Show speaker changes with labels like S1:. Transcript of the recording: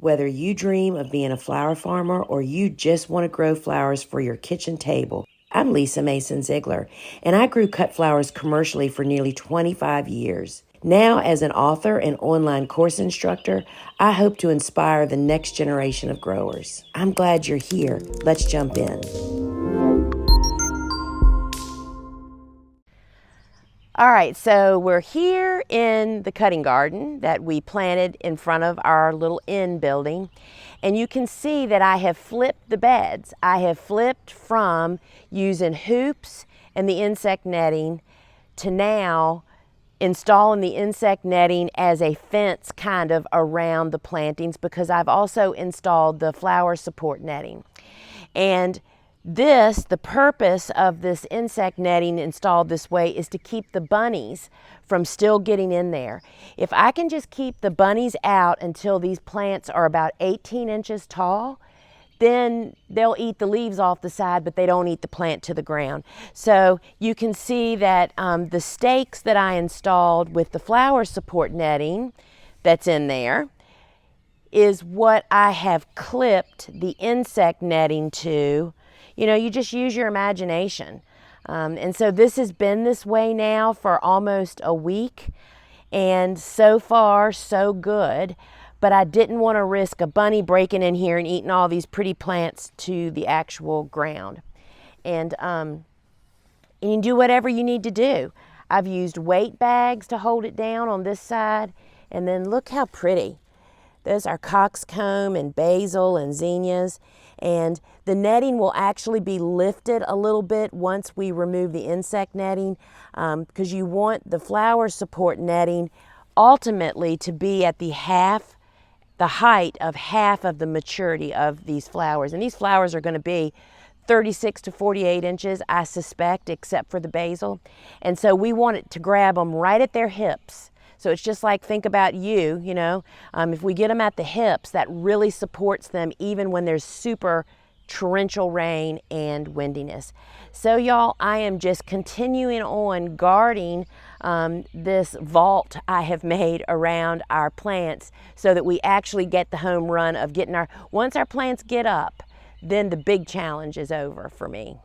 S1: Whether you dream of being a flower farmer or you just want to grow flowers for your kitchen table, I'm Lisa Mason Ziegler, and I grew cut flowers commercially for nearly 25 years. Now, as an author and online course instructor, I hope to inspire the next generation of growers. I'm glad you're here. Let's jump in. All right, so we're here in the cutting garden that we planted in front of our little inn building. And you can see that I have flipped the beds. I have flipped from using hoops and the insect netting to now installing the insect netting as a fence kind of around the plantings, because I've also installed the flower support netting. And the purpose of this insect netting installed this way is to keep the bunnies from still getting in there. If I can just keep the bunnies out until these plants are about 18 inches tall, then they'll eat the leaves off the side, but they don't eat the plant to the ground. So you can see that the stakes that I installed with the flower support netting that's in there is what I have clipped the insect netting to. You know, you just use your imagination. And so this has been this way now for almost a week, and so far so good. But I didn't want to risk a bunny breaking in here and eating all these pretty plants to the actual ground. And you do whatever you need to do. I've used weight bags to hold it down on this side, and then look how pretty. Those are coxcomb and basil and zinnias. And the netting will actually be lifted a little bit once we remove the insect netting, because you want the flower support netting ultimately to be at the height of half of the maturity of these flowers. And these flowers are going to be 36 to 48 inches, I suspect, except for the basil. And so we want it to grab them right at their hips. So it's just like, think about you know, if we get them at the hips, that really supports them even when there's super torrential rain and windiness. So y'all, I am just continuing on guarding this vault I have made around our plants so that we actually get the home run of getting once our plants get up, then the big challenge is over for me.